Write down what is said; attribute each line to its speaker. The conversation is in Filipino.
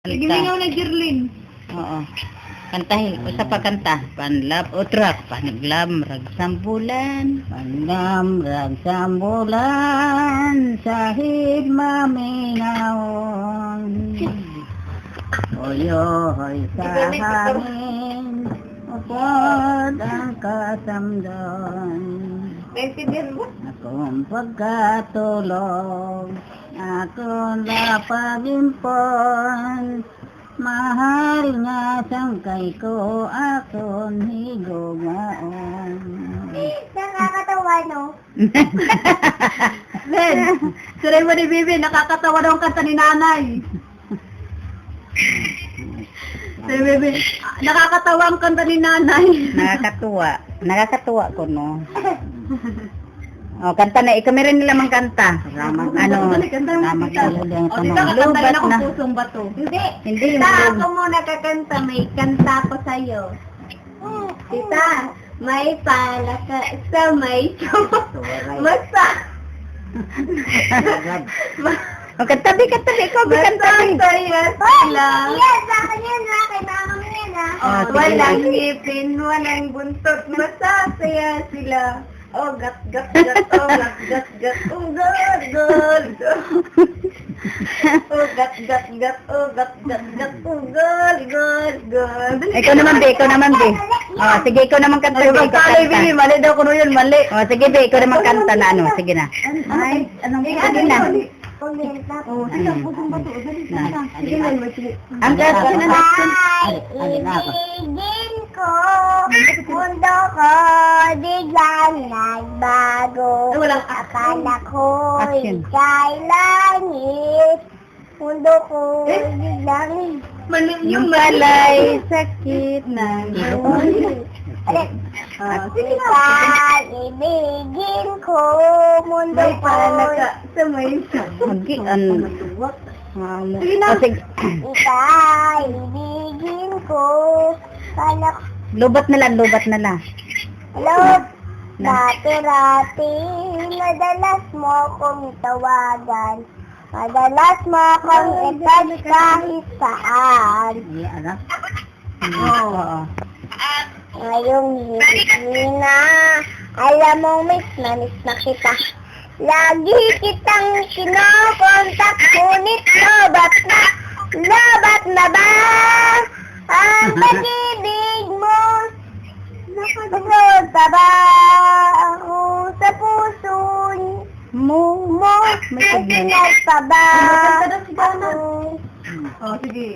Speaker 1: Sige,
Speaker 2: Kanta.
Speaker 1: mingaw na Jerlyn.
Speaker 2: Oo. Kantahin. Usa pa kanta. Panlap utrak. Panaglam ragsambulan. Panaglam ragsambulan. Sahib mamingaon. Oyoy sa hangin. Upod ang kasamdan.
Speaker 1: Naintindihan mo?
Speaker 2: Akong pagkatulog, akong lapagimpon, mahal nga sangkay ko, akong higugaon.
Speaker 1: Nakakatawa, no?
Speaker 2: Len, suray mo ni Bibi, nakakatawa daw ang kanta ni nanay. Suray Bibi, nakakatawa ang kanta ni nanay. Nakakatuwa ko, no? Oh, kanta na, ikaw meron nila mang kanta. Ramang ano, ramang kayo lang
Speaker 1: O, dito, kakantahin akong pusong bato.
Speaker 2: Hindi yung
Speaker 1: Tita,
Speaker 2: loob.
Speaker 1: ako muna kakanta. May kanta ko sa'yo. Tita, may palaka sa may masa.
Speaker 2: O, katabi, ikaw, bikantabi.
Speaker 1: Masaya sila.
Speaker 3: Yes, sa akin yan ha. Kailangan mo yan ha.
Speaker 2: Oh, sige
Speaker 1: Walang
Speaker 2: lang.
Speaker 1: ngipin, walang buntot. Masasaya sila. Oh, gat, gat, gat. Oh, gat, gat, gat. Oh, gat, gat, gat. Oh, gat, gat, gat. Oh, gat, gat, gat. Oh, gat, gat, gat.
Speaker 2: Ikaw naman, Bi. Oh, sige, ikaw naman kanta.
Speaker 1: Ay,
Speaker 2: Bi, ikaw
Speaker 1: magkalay,
Speaker 2: kanta.
Speaker 1: Bibi. Mali daw ko nun yun, mali.
Speaker 2: Oh, sige, Bi, ikaw naman kanta na ano. Sige na. Ay, anong sige na.
Speaker 1: Oh, sige, pusong bato. Sige na, sige.
Speaker 2: Ang kanta na natin.
Speaker 3: Ibigin ko, mundo ko, biglang nagbago.
Speaker 1: Ay, walang
Speaker 3: Akala ko,
Speaker 2: Action.
Speaker 3: ika'y langit. Mundo ko, biglang...
Speaker 1: Mali,
Speaker 2: Yung pala'y sakit ng
Speaker 3: Ika'y ibigin ko, mundo
Speaker 1: May
Speaker 3: ko.
Speaker 1: palaka sa may
Speaker 2: Hindi, ano.
Speaker 1: Sige na.
Speaker 2: Oh, sige.
Speaker 3: Ika'y ibigin ko, kala ko.
Speaker 2: Lubat na lang.
Speaker 3: Hello, dati-rati, madalas mo kong tawagan. Madalas mo kong i-touch kahit saan.
Speaker 2: Ay, ano? Oo.
Speaker 3: Ngayong hindi na, alam mo miss na kita. Lagi kitang kinokontak, ngunit lobat na ba? Ang pag-ibig mo, napunta ba ako sa puso mo? May signal pa ba?
Speaker 1: Maganda daw si Dana.
Speaker 3: Ako?
Speaker 1: Oh, sige.